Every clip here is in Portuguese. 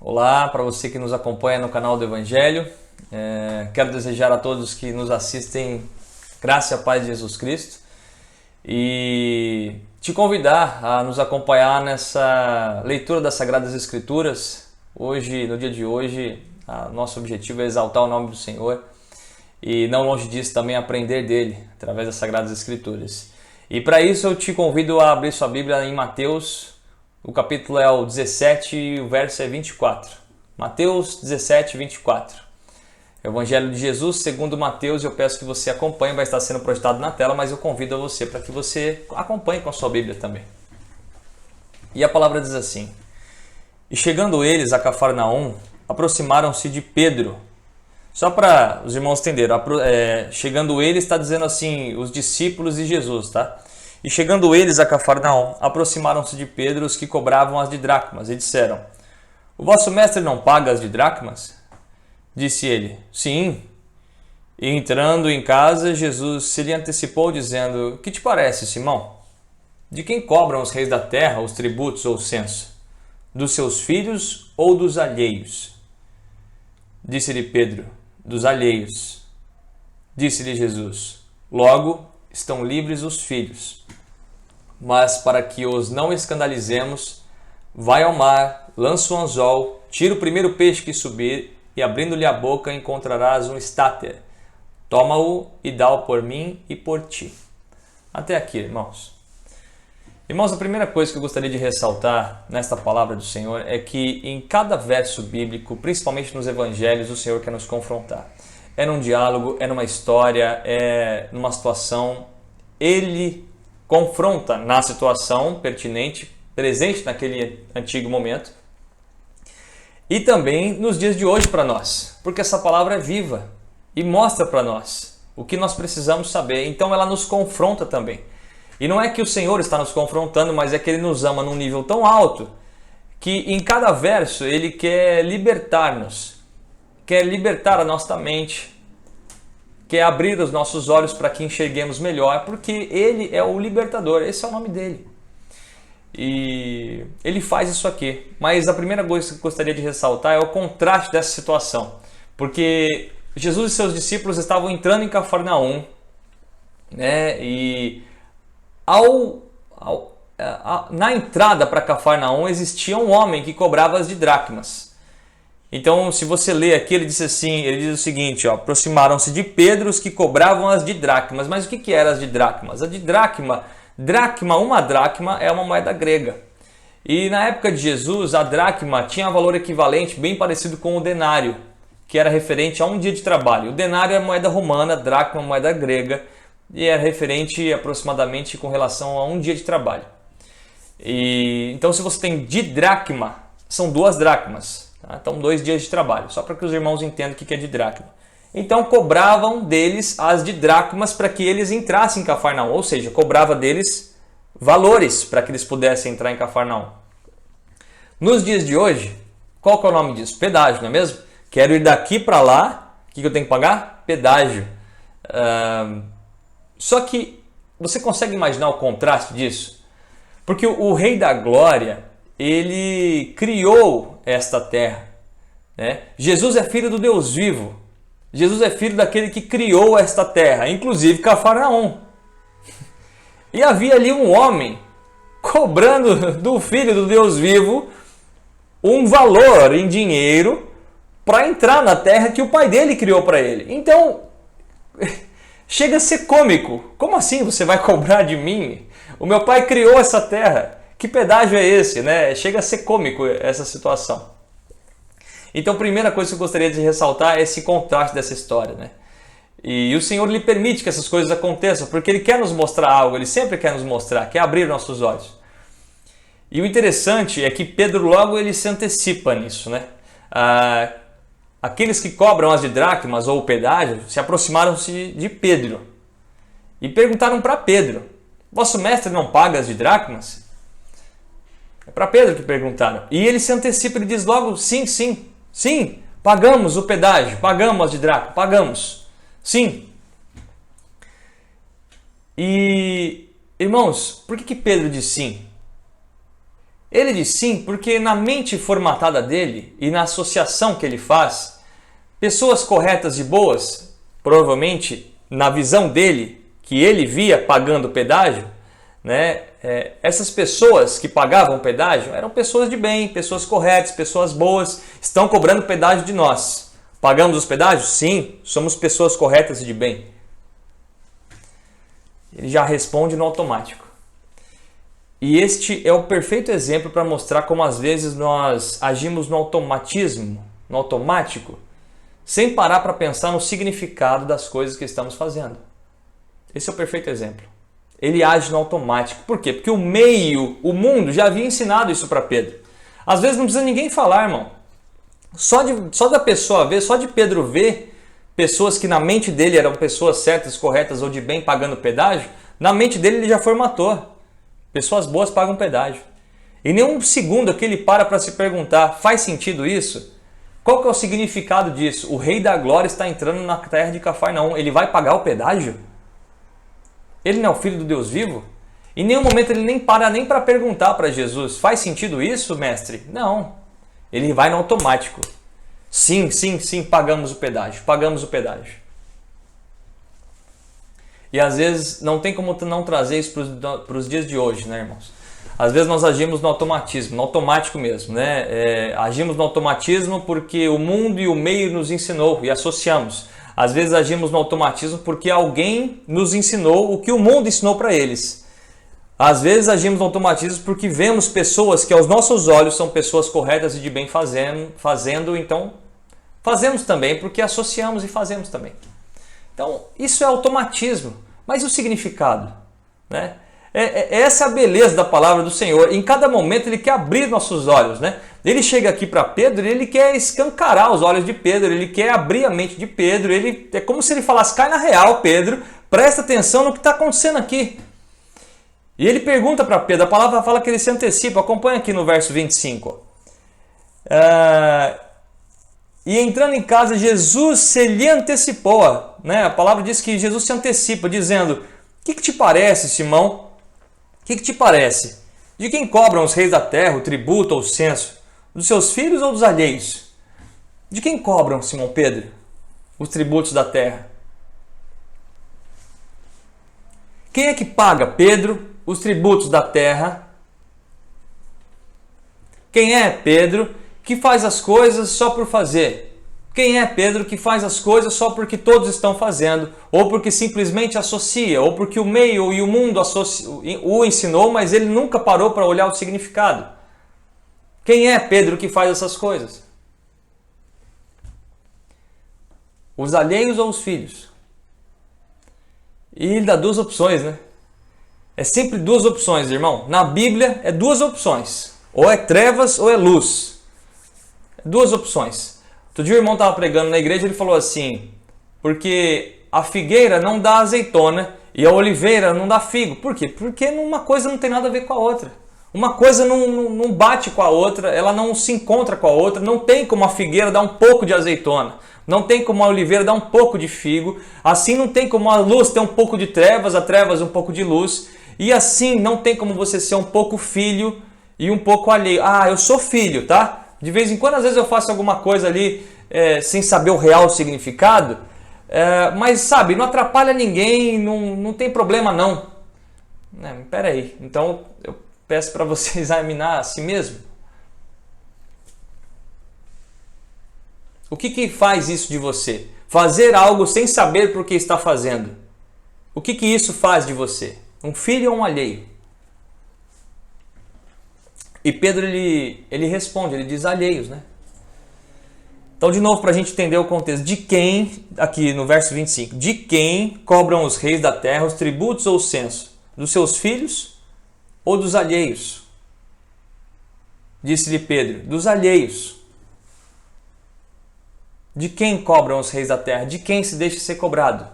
Olá, para você que nos acompanha no canal do Evangelho. Quero desejar a todos que nos assistem graça e a paz de Jesus Cristo e te convidar a nos acompanhar nessa leitura das Sagradas Escrituras. Hoje, no dia de hoje, nosso objetivo é exaltar o nome do Senhor e não longe disso também aprender dele através das Sagradas Escrituras. E para isso eu te convido a abrir sua Bíblia em Mateus. O capítulo é o 17 e o verso é 24. Mateus 17, 24. Evangelho de Jesus segundo Mateus. Eu peço que você acompanhe, vai estar sendo projetado na tela, mas eu convido a você para que você acompanhe com a sua Bíblia também. E a palavra diz assim: E chegando eles a Cafarnaum, aproximaram-se de Pedro. Só para os irmãos entenderem, chegando eles está dizendo assim, os discípulos de Jesus, tá? E chegando eles a Cafarnaum, aproximaram-se de Pedro os que cobravam as de dracmas, e disseram: O vosso mestre não paga as de dracmas? Disse ele: Sim. E entrando em casa, Jesus se lhe antecipou, dizendo: Que te parece, Simão? De quem cobram os reis da terra os tributos ou o censo? Dos seus filhos ou dos alheios? Disse-lhe Pedro: Dos alheios. Disse-lhe Jesus: Logo, estão livres os filhos. Mas para que os não escandalizemos, vai ao mar, lança o anzol, tira o primeiro peixe que subir, e abrindo-lhe a boca encontrarás um estáter. Toma-o e dá-o por mim e por ti. Até aqui, irmãos. Irmãos, a primeira coisa que eu gostaria de ressaltar nesta palavra do Senhor é que em cada verso bíblico, principalmente nos evangelhos, o Senhor quer nos confrontar. É num diálogo, é numa história, é numa situação. Ele confronta na situação pertinente, presente naquele antigo momento, e também nos dias de hoje para nós, porque essa palavra é viva e mostra para nós o que nós precisamos saber. Então ela nos confronta também. E não é que o Senhor está nos confrontando, mas é que Ele nos ama num nível tão alto que em cada verso Ele quer libertar-nos, quer libertar a nossa mente, quer abrir os nossos olhos para que enxerguemos melhor, porque Ele é o libertador, esse é o nome dele. E Ele faz isso aqui. Mas a primeira coisa que eu gostaria de ressaltar é o contraste dessa situação, porque Jesus e seus discípulos estavam entrando em Cafarnaum, né? E na entrada para Cafarnaum existia um homem que cobrava as de dracmas. Então, se você ler aqui, ele diz o seguinte, aproximaram-se de Pedro os que cobravam as de dracmas. Mas o que eram as de dracmas? A de uma dracma é uma moeda grega. E na época de Jesus, a dracma tinha um valor equivalente, bem parecido com o denário, que era referente a um dia de trabalho. O denário é moeda romana, a dracma é moeda grega, e é referente aproximadamente com relação a um dia de trabalho. Então, se você tem de dracma, são 2 dracmas. Então, 2 dias de trabalho, só para que os irmãos entendam o que é de dracma. Então, cobravam deles as de dracmas para que eles entrassem em Cafarnaum, ou seja, cobrava deles valores para que eles pudessem entrar em Cafarnaum. Nos dias de hoje, qual que é o nome disso? Pedágio, não é mesmo? Quero ir daqui para lá, o que eu tenho que pagar? Pedágio. Só que você consegue imaginar o contraste disso? Porque o Rei da Glória, ele criou esta terra, né? Jesus é filho do Deus vivo. Jesus é filho daquele que criou esta terra, inclusive Cafarnaum. E havia ali um homem cobrando do filho do Deus vivo um valor em dinheiro para entrar na terra que o pai dele criou para ele. Então, chega a ser cômico. Como assim você vai cobrar de mim? O meu pai criou essa terra. Que pedágio é esse, né? Chega a ser cômico essa situação. Então, a primeira coisa que eu gostaria de ressaltar é esse contraste dessa história, né? E o Senhor lhe permite que essas coisas aconteçam, porque Ele quer nos mostrar algo, Ele sempre quer nos mostrar, quer abrir nossos olhos. E o interessante é que Pedro logo ele se antecipa nisso, né? Aqueles que cobram as de dracmas ou o pedágio se aproximaram-se de Pedro e perguntaram para Pedro: Vosso mestre não paga as de dracmas? É para Pedro que perguntaram. E ele se antecipa, ele diz logo: sim, pagamos o pedágio, pagamos as de dracma, pagamos. Sim. E, irmãos, por que Pedro diz sim? Ele diz sim, porque na mente formatada dele e na associação que ele faz, pessoas corretas e boas, provavelmente na visão dele, que ele via pagando pedágio, né? Essas pessoas que pagavam pedágio eram pessoas de bem, pessoas corretas, pessoas boas, estão cobrando pedágio de nós. Pagamos os pedágios? Sim, somos pessoas corretas e de bem. Ele já responde no automático. E este é o perfeito exemplo para mostrar como às vezes nós agimos no automatismo, no automático, sem parar para pensar no significado das coisas que estamos fazendo. Esse é o perfeito exemplo. Ele age no automático. Por quê? Porque o mundo já havia ensinado isso para Pedro. Às vezes não precisa ninguém falar, irmão. Só da pessoa ver, só de Pedro ver pessoas que na mente dele eram pessoas certas, corretas ou de bem pagando pedágio, na mente dele ele já formatou. Pessoas boas pagam pedágio. E nem um segundo que ele para se perguntar, faz sentido isso? Qual que é o significado disso? O Rei da Glória está entrando na terra de Cafarnaum, ele vai pagar o pedágio? Ele não é o Filho do Deus vivo? Em nenhum momento ele nem para nem para perguntar para Jesus, faz sentido isso, mestre? Não. Ele vai no automático. Sim, pagamos o pedágio, pagamos o pedágio. E às vezes não tem como não trazer isso para os dias de hoje, né, irmãos? Às vezes nós agimos no automatismo, no automático mesmo, né? Agimos no automatismo porque o mundo e o meio nos ensinou e associamos. Às vezes agimos no automatismo porque alguém nos ensinou o que o mundo ensinou para eles. Às vezes agimos no automatismo porque vemos pessoas que aos nossos olhos são pessoas corretas e de bem fazendo, então fazemos também porque associamos e fazemos também. Então isso é automatismo, mas e o significado? Né? Essa é a beleza da palavra do Senhor. Em cada momento ele quer abrir nossos olhos, né? Ele chega aqui para Pedro e ele quer escancarar os olhos de Pedro, ele quer abrir a mente de Pedro. É como se ele falasse, cai na real, Pedro, presta atenção no que está acontecendo aqui. E ele pergunta para Pedro, a palavra fala que ele se antecipa, acompanha aqui no verso 25. E entrando em casa, Jesus se lhe antecipou. Né? A palavra diz que Jesus se antecipa, dizendo, o que te parece, Simão? O que te parece? De quem cobram os reis da terra o tributo ou o censo? Dos seus filhos ou dos alheios? De quem cobram, Simão Pedro, os tributos da terra? Quem é que paga, Pedro, os tributos da terra? Quem é, Pedro, que faz as coisas só por fazer? Quem é, Pedro, que faz as coisas só porque todos estão fazendo? Ou porque simplesmente associa? Ou porque o meio e o mundo o ensinou, mas ele nunca parou para olhar o significado? Quem é, Pedro, que faz essas coisas? Os alheios ou os filhos? E ele dá duas opções, né? É sempre duas opções, irmão. Na Bíblia é duas opções. Ou é trevas ou é luz. Duas opções. Outro dia o irmão estava pregando na igreja e ele falou assim, porque a figueira não dá azeitona e a oliveira não dá figo. Por quê? Porque uma coisa não tem nada a ver com a outra. Uma coisa não bate com a outra, ela não se encontra com a outra. Não tem como a figueira dar um pouco de azeitona. Não tem como a oliveira dar um pouco de figo. Assim não tem como a luz ter um pouco de trevas, a trevas um pouco de luz. E assim não tem como você ser um pouco filho e um pouco alheio. Ah, eu sou filho, tá? De vez em quando, às vezes eu faço alguma coisa ali sem saber o real significado, mas sabe, não atrapalha ninguém, não tem problema não. Espera aí, então eu peço para você examinar a si mesmo. O que faz isso de você? Fazer algo sem saber por que está fazendo. O que isso faz de você? Um filho ou um alheio? E Pedro ele responde, ele diz alheios, né? Então, de novo, para a gente entender o contexto, de quem, aqui no verso 25, de quem cobram os reis da terra os tributos ou o censo? Dos seus filhos ou dos alheios? Disse-lhe Pedro, dos alheios. De quem cobram os reis da terra? De quem se deixa ser cobrado?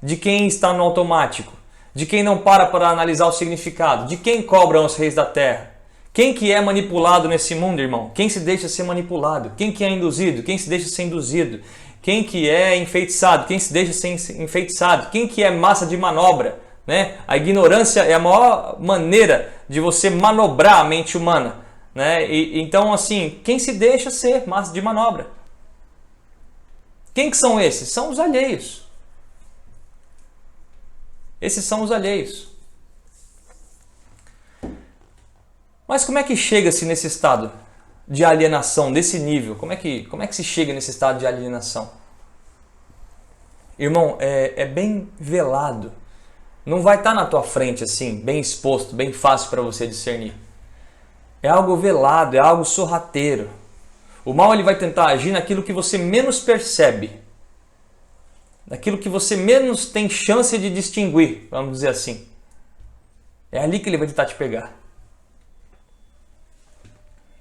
De quem está no automático? De quem não para analisar o significado? De quem cobram os reis da terra? Quem que é manipulado nesse mundo, irmão? Quem se deixa ser manipulado? Quem que é induzido? Quem se deixa ser induzido? Quem que é enfeitiçado? Quem se deixa ser enfeitiçado? Quem que é massa de manobra? Né? A ignorância é a maior maneira de você manobrar a mente humana. né? Então, assim, quem se deixa ser massa de manobra? Quem que são esses? São os alheios. Esses são os alheios. Mas como é que chega-se nesse estado de alienação, desse nível? Como é que se chega nesse estado de alienação? Irmão, é bem velado. Não vai estar na tua frente assim, bem exposto, bem fácil para você discernir. É algo velado, é algo sorrateiro. O mal ele vai tentar agir naquilo que você menos percebe. Naquilo que você menos tem chance de distinguir, vamos dizer assim. É ali que ele vai tentar te pegar.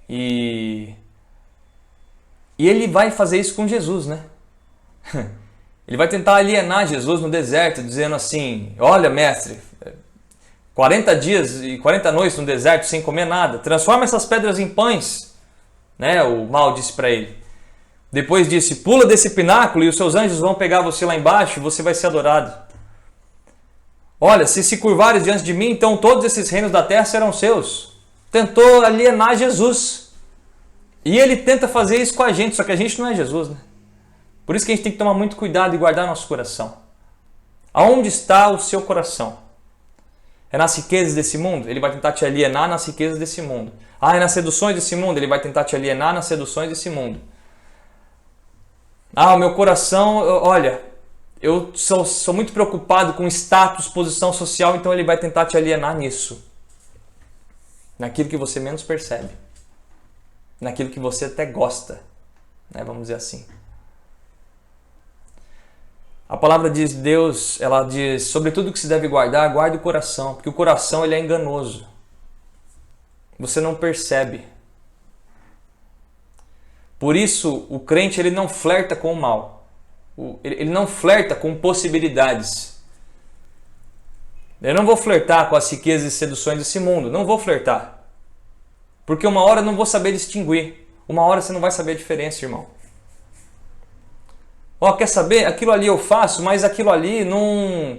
E ele vai fazer isso com Jesus, né? Ele vai tentar alienar Jesus no deserto, dizendo assim: olha, mestre, 40 dias e 40 noites no deserto sem comer nada, transforma essas pedras em pães, né? O mal disse para ele. Depois disse: pula desse pináculo e os seus anjos vão pegar você lá embaixo e você vai ser adorado. Olha, se curvares diante de mim, então todos esses reinos da terra serão seus. Tentou alienar Jesus. E ele tenta fazer isso com a gente, só que a gente não é Jesus, né? Por isso que a gente tem que tomar muito cuidado e guardar nosso coração. Aonde está o seu coração? É nas riquezas desse mundo? Ele vai tentar te alienar nas riquezas desse mundo. É nas seduções desse mundo? Ele vai tentar te alienar nas seduções desse mundo. O meu coração, olha, eu sou muito preocupado com status, posição social, então ele vai tentar te alienar nisso. Naquilo que você menos percebe. Naquilo que você até gosta, né? Vamos dizer assim. A palavra de Deus, ela diz, sobre tudo que se deve guardar, guarde o coração, porque o coração ele é enganoso. Você não percebe. Por isso, o crente ele não flerta com o mal. Ele não flerta com possibilidades. Eu não vou flertar com as riquezas e seduções desse mundo. Não vou flertar. Porque uma hora eu não vou saber distinguir. Uma hora você não vai saber a diferença, irmão. Quer saber? Aquilo ali eu faço, mas aquilo ali não...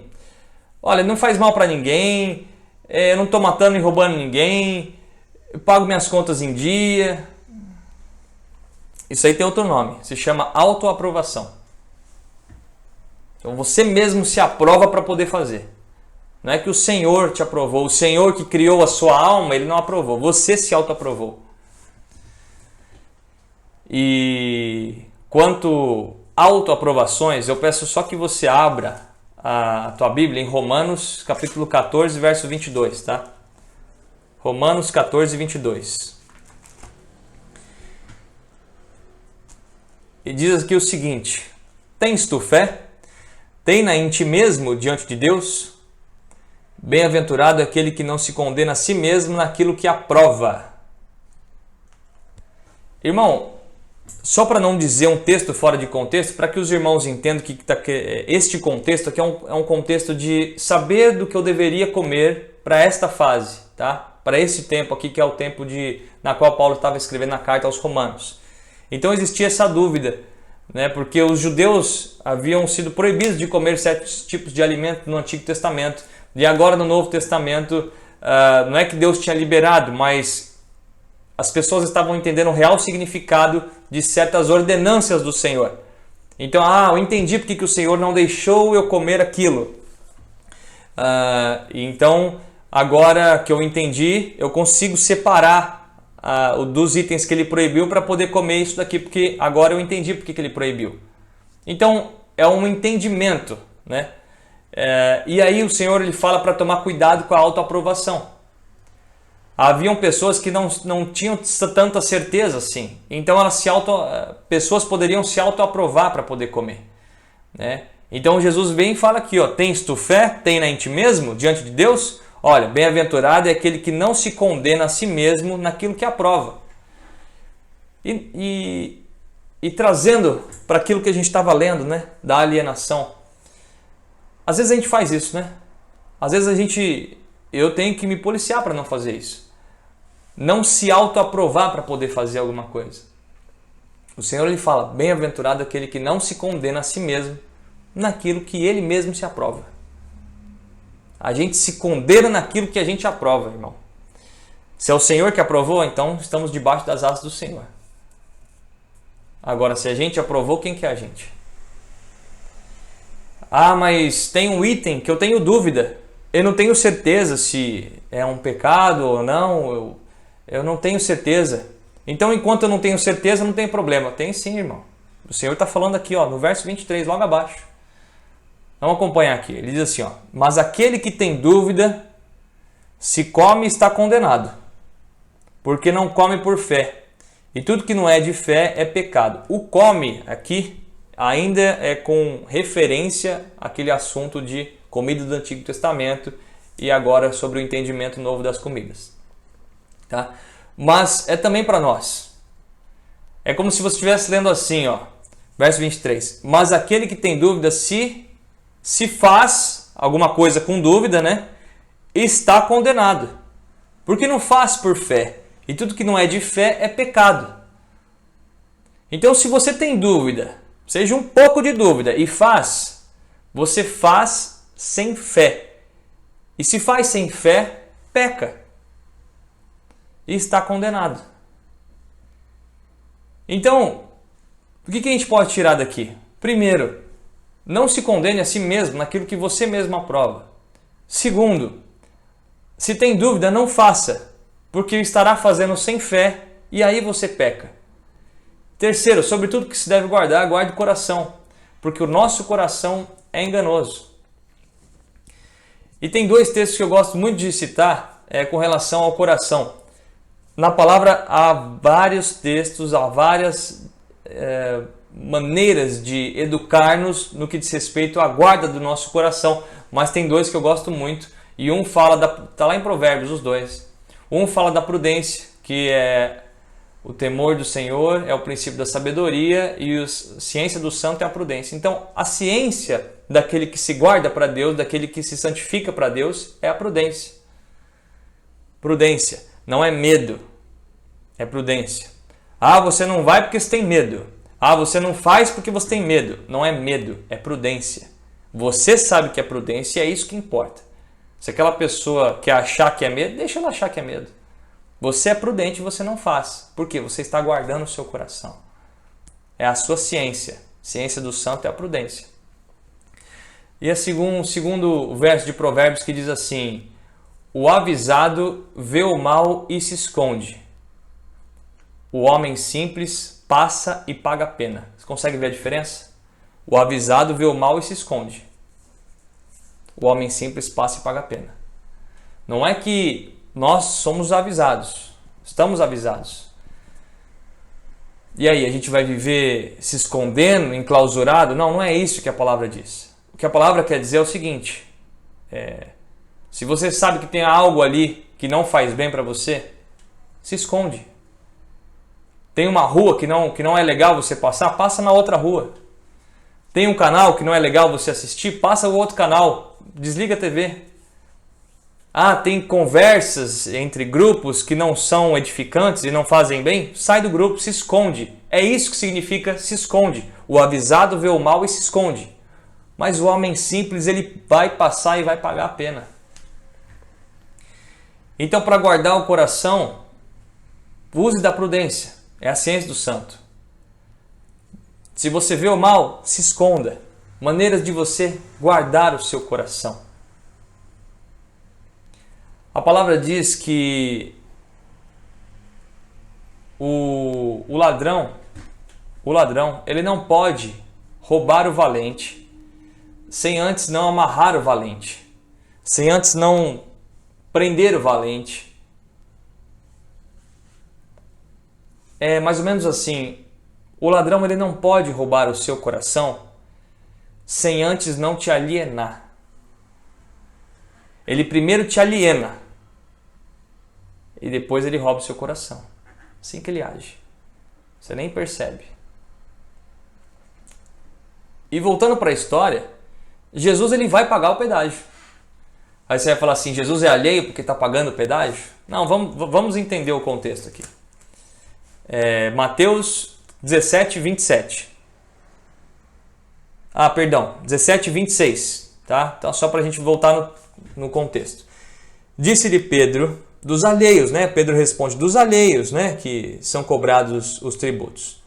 Olha, não faz mal para ninguém. Eu não estou matando e roubando ninguém. Eu pago minhas contas em dia. Isso aí tem outro nome. Se chama autoaprovação. Então você mesmo se aprova para poder fazer. Não é que o Senhor te aprovou. O Senhor que criou a sua alma, Ele não aprovou. Você se autoaprovou. E quanto autoaprovações, eu peço só que você abra a tua Bíblia em Romanos, capítulo 14, verso 22, tá? Romanos 14, 22. E diz aqui o seguinte: tens tu fé? Tem-na em ti mesmo diante de Deus? Bem-aventurado aquele que não se condena a si mesmo naquilo que aprova. Irmão, só para não dizer um texto fora de contexto, para que os irmãos entendam que este contexto aqui é um contexto de saber do que eu deveria comer para esta fase, tá? Para esse tempo aqui, que é o tempo na qual Paulo estava escrevendo a carta aos Romanos. Então existia essa dúvida, né? Porque os judeus haviam sido proibidos de comer certos tipos de alimento no Antigo Testamento. E agora no Novo Testamento, não é que Deus tinha liberado, mas as pessoas estavam entendendo o real significado de certas ordenâncias do Senhor. Então, eu entendi porque que o Senhor não deixou eu comer aquilo. Então, agora que eu entendi, eu consigo separar dos itens que Ele proibiu para poder comer isso daqui, porque agora eu entendi porque que Ele proibiu. Então, é um entendimento, né? E aí o Senhor ele fala para tomar cuidado com a autoaprovação. Haviam pessoas que não tinham tanta certeza assim. Então pessoas poderiam se autoaprovar para poder comer, né? Então Jesus vem e fala aqui, tens tu fé? Tem-na em ti mesmo diante de Deus? Olha, bem-aventurado é aquele que não se condena a si mesmo naquilo que aprova. E trazendo para aquilo que a gente estava lendo, né? Da alienação. Às vezes a gente faz isso, né? Às vezes eu tenho que me policiar para não fazer isso. Não se autoaprovar para poder fazer alguma coisa. O Senhor ele fala, bem-aventurado aquele que não se condena a si mesmo naquilo que ele mesmo se aprova. A gente se condena naquilo que a gente aprova, irmão. Se é o Senhor que aprovou, então estamos debaixo das asas do Senhor. Agora, se a gente aprovou, quem que é a gente? Ah, mas tem um item que eu tenho dúvida. Eu não tenho certeza se é um pecado ou não. Eu não tenho certeza. Então, enquanto eu não tenho certeza, não tem problema. Tem sim, irmão. O Senhor está falando aqui, ó, no verso 23, logo abaixo. Vamos acompanhar aqui. Ele diz assim, ó: mas aquele que tem dúvida, se come, está condenado, porque não come por fé. E tudo que não é de fé é pecado. O come aqui ainda é com referência àquele assunto de comida do Antigo Testamento e agora sobre o entendimento novo das comidas. Tá? Mas é também para nós. É como se você estivesse lendo assim, ó, verso 23. Mas aquele que tem dúvida, se faz alguma coisa com dúvida, né, está condenado. Porque não faz por fé. E tudo que não é de fé é pecado. Então, se você tem dúvida, seja um pouco de dúvida, e você faz sem fé. E se faz sem fé, peca. E está condenado. Então, o que a gente pode tirar daqui? Primeiro, não se condene a si mesmo naquilo que você mesmo aprova. Segundo, se tem dúvida, não faça, porque estará fazendo sem fé e aí você peca. Terceiro, sobre tudo que se deve guardar, guarde o coração, porque o nosso coração é enganoso. E tem dois textos que eu gosto muito de citar com relação ao coração. Na palavra há vários textos, há várias maneiras de educar-nos no que diz respeito à guarda do nosso coração, mas tem dois que eu gosto muito, e um fala, está lá em Provérbios, os dois. Um fala da prudência, que é o temor do Senhor, é o princípio da sabedoria, e a ciência do santo é a prudência. Então, a ciência daquele que se guarda para Deus, daquele que se santifica para Deus, é a prudência. Prudência, não é medo, é prudência. Ah, você não vai porque você tem medo. Ah, você não faz porque você tem medo. Não é medo, é prudência. Você sabe que é prudência e é isso que importa. Se aquela pessoa quer achar que é medo, deixa ela achar que é medo. Você é prudente e você não faz. Por quê? Você está guardando o seu coração. É a sua ciência. Ciência do santo é a prudência. E segundo verso de Provérbios que diz assim: o avisado vê o mal e se esconde. O homem simples passa e paga a pena. Você consegue ver a diferença? O avisado vê o mal e se esconde. O homem simples passa e paga a pena. Não é que nós somos avisados. Estamos avisados. E aí, a gente vai viver se escondendo, enclausurado? Não, não é isso que a palavra diz. O que a palavra quer dizer é o seguinte. Se você sabe que tem algo ali que não faz bem para você, se esconde. Tem uma rua que não é legal você passar, passa na outra rua. Tem um canal que não é legal você assistir, passa o outro canal, desliga a TV. Ah, tem conversas entre grupos que não são edificantes e não fazem bem, sai do grupo, se esconde. É isso que significa se esconde. O avisado vê o mal e se esconde. Mas o homem simples, ele vai passar e vai pagar a pena. Então, para guardar o coração, use da prudência. É a ciência do santo. Se você vê o mal, se esconda. Maneiras de você guardar o seu coração. A palavra diz que o ladrão, ele não pode roubar o valente sem antes não amarrar o valente, sem antes não prender o valente. É mais ou menos assim, o ladrão ele não pode roubar o seu coração sem antes não te alienar. Ele primeiro te aliena e depois ele rouba o seu coração. Assim que ele age. Você nem percebe. E voltando para a história, Jesus ele vai pagar o pedágio. Aí você vai falar assim, Jesus é alheio porque está pagando o pedágio? Não, vamos entender o contexto aqui. Mateus 17, 27. 17, 26. Tá? Então só para a gente voltar no contexto. Disse-lhe Pedro, dos alheios, né? Pedro responde, dos alheios, né? Que são cobrados os tributos.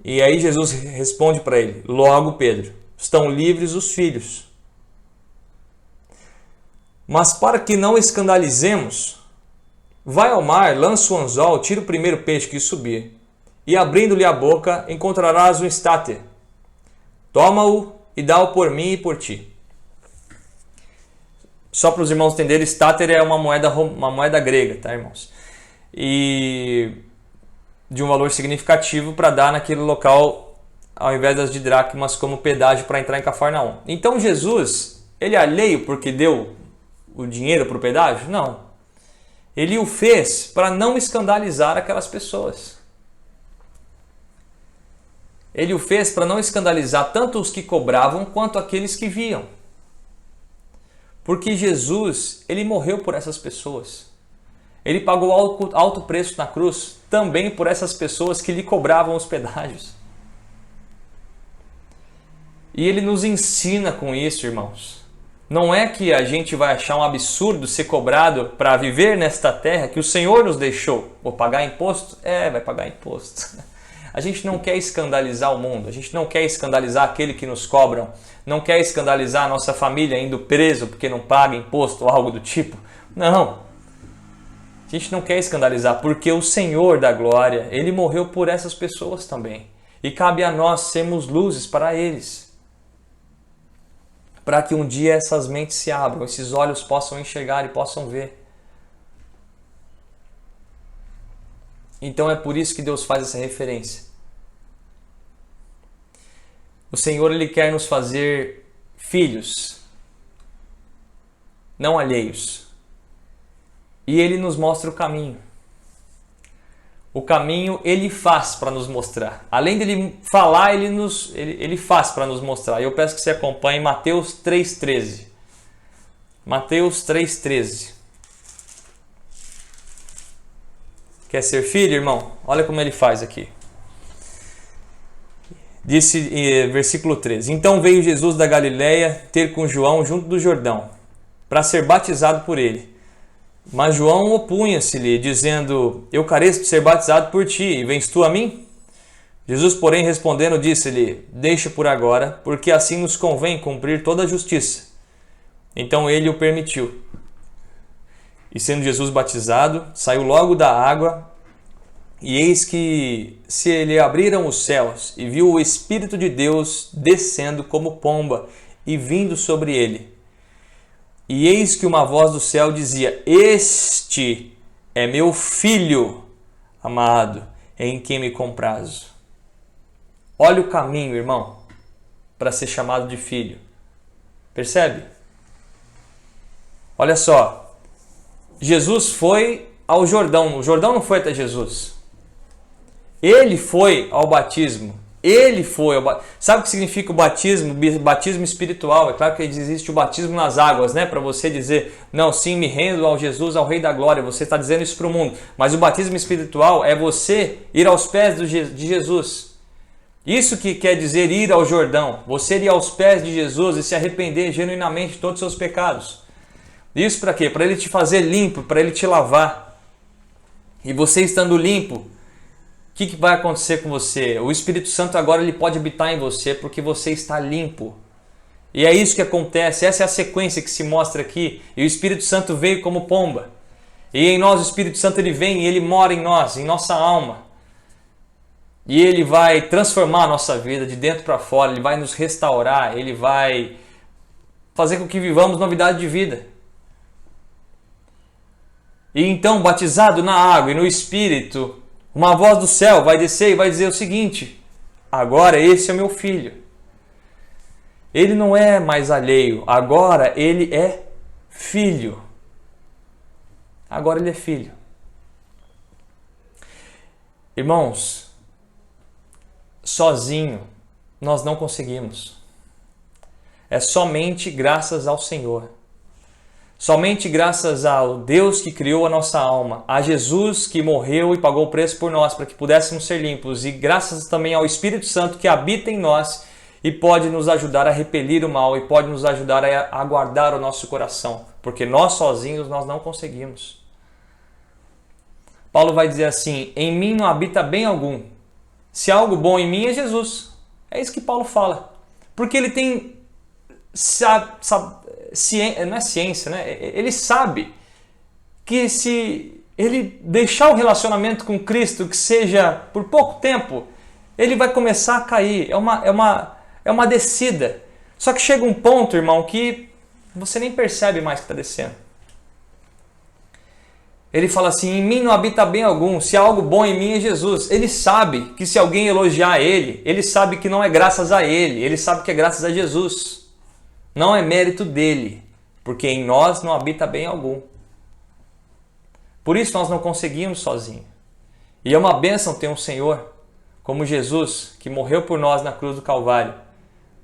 E aí Jesus responde para ele, logo Pedro, estão livres os filhos. Mas para que não escandalizemos, vai ao mar, lança o anzol, tira o primeiro peixe que subir, e abrindo-lhe a boca, encontrarás um estáter. Toma-o e dá-o por mim e por ti. Só para os irmãos entenderem, estáter é uma moeda grega, tá, irmãos? E de um valor significativo para dar naquele local, ao invés das de dracmas, como pedágio para entrar em Cafarnaum. Então Jesus, ele é alheio porque deu o dinheiro para o pedágio? Não. Ele o fez para não escandalizar aquelas pessoas. Ele o fez para não escandalizar tanto os que cobravam quanto aqueles que viam. Porque Jesus, ele morreu por essas pessoas. Ele pagou alto preço na cruz também por essas pessoas que lhe cobravam os pedágios. E ele nos ensina com isso, irmãos. Não é que a gente vai achar um absurdo ser cobrado para viver nesta terra que o Senhor nos deixou. Vou pagar imposto? Vai pagar imposto. A gente não quer escandalizar o mundo, a gente não quer escandalizar aquele que nos cobram, não quer escandalizar a nossa família indo preso porque não paga imposto ou algo do tipo. Não. A gente não quer escandalizar porque o Senhor da glória, ele morreu por essas pessoas também. E cabe a nós sermos luzes para eles. Para que um dia essas mentes se abram, esses olhos possam enxergar e possam ver. Então é por isso que Deus faz essa referência. O Senhor, ele quer nos fazer filhos, não alheios. E ele nos mostra o caminho. O caminho ele faz para nos mostrar. Além dele falar, ele faz para nos mostrar. Eu peço que você acompanhe Mateus 3,13. Mateus 3,13. Quer ser filho, irmão? Olha como ele faz aqui. Disse, versículo 13. Então veio Jesus da Galileia ter com João junto do Jordão, para ser batizado por ele. Mas João opunha-se-lhe, dizendo, eu careço de ser batizado por ti, e vens tu a mim? Jesus, porém, respondendo, disse-lhe, deixa por agora, porque assim nos convém cumprir toda a justiça. Então ele o permitiu. E sendo Jesus batizado, saiu logo da água, e eis que se lhe abriram os céus, e viu o Espírito de Deus descendo como pomba, e vindo sobre ele. E eis que uma voz do céu dizia, este é meu filho amado, em quem me comprazo. Olha o caminho, irmão, para ser chamado de filho. Percebe? Olha só, Jesus foi ao Jordão. O Jordão não foi até Jesus. Ele foi ao batismo. Ele foi ao batismo. Sabe o que significa o batismo? Batismo espiritual. É claro que existe o batismo nas águas, né? Para você dizer, não, sim, me rendo ao Jesus, ao Rei da Glória. Você está dizendo isso para o mundo. Mas o batismo espiritual é você ir aos pés de Jesus. Isso que quer dizer ir ao Jordão. Você ir aos pés de Jesus e se arrepender genuinamente de todos os seus pecados. Isso para quê? Para ele te fazer limpo, para ele te lavar. E você estando limpo, o que vai acontecer com você? O Espírito Santo agora ele pode habitar em você porque você está limpo. E é isso que acontece, essa é a sequência que se mostra aqui. E o Espírito Santo veio como pomba. E em nós o Espírito Santo ele vem e ele mora em nós, em nossa alma. E ele vai transformar a nossa vida de dentro para fora, ele vai nos restaurar, ele vai fazer com que vivamos novidade de vida. E então, batizado na água e no Espírito, uma voz do céu vai descer e vai dizer o seguinte, agora esse é meu filho. Ele não é mais alheio, agora ele é filho. Agora ele é filho. Irmãos, sozinho nós não conseguimos. É somente graças ao Senhor. Somente graças ao Deus que criou a nossa alma, a Jesus que morreu e pagou o preço por nós para que pudéssemos ser limpos, e graças também ao Espírito Santo que habita em nós e pode nos ajudar a repelir o mal e pode nos ajudar a guardar o nosso coração, porque nós sozinhos nós não conseguimos. Paulo vai dizer assim: em mim não habita bem algum. Se há algo bom em mim é Jesus. É isso que Paulo fala. Porque ele tem, não é ciência, né? Ele sabe que se ele deixar o relacionamento com Cristo, que seja por pouco tempo, ele vai começar a cair. É uma descida. Só que chega um ponto, irmão, que você nem percebe mais que está descendo. Ele fala assim: em mim não habita bem algum, se há algo bom em mim é Jesus. Ele sabe que se alguém elogiar ele, ele sabe que não é graças a ele sabe que é graças a Jesus. Não é mérito dele, porque em nós não habita bem algum. Por isso nós não conseguimos sozinhos. E é uma bênção ter um Senhor como Jesus, que morreu por nós na cruz do Calvário,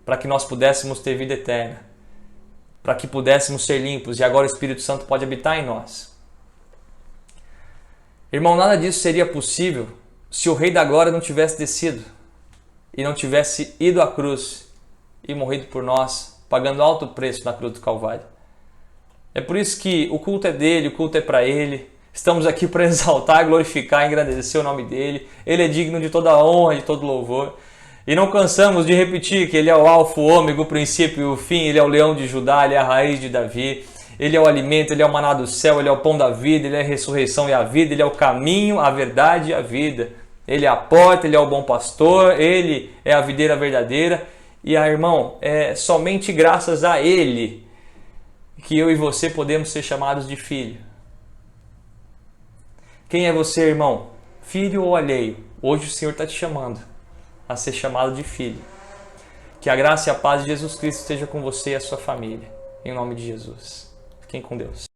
para que nós pudéssemos ter vida eterna, para que pudéssemos ser limpos, e agora o Espírito Santo pode habitar em nós. Irmão, nada disso seria possível se o Rei da Glória não tivesse descido e não tivesse ido à cruz e morrido por nós, pagando alto preço na cruz do Calvário. É por isso que o culto é dele, o culto é para ele. Estamos aqui para exaltar, glorificar, engrandecer o nome dele. Ele é digno de toda a honra, de todo louvor. E não cansamos de repetir que ele é o alfa, o ômega, o princípio e o fim. Ele é o leão de Judá, ele é a raiz de Davi. Ele é o alimento, ele é o maná do céu, ele é o pão da vida, ele é a ressurreição e a vida, ele é o caminho, a verdade e a vida. Ele é a porta, ele é o bom pastor, ele é a videira verdadeira. E, irmão, é somente graças a ele que eu e você podemos ser chamados de filho. Quem é você, irmão? Filho ou alheio? Hoje o Senhor está te chamando a ser chamado de filho. Que a graça e a paz de Jesus Cristo esteja com você e a sua família. Em nome de Jesus. Fiquem com Deus.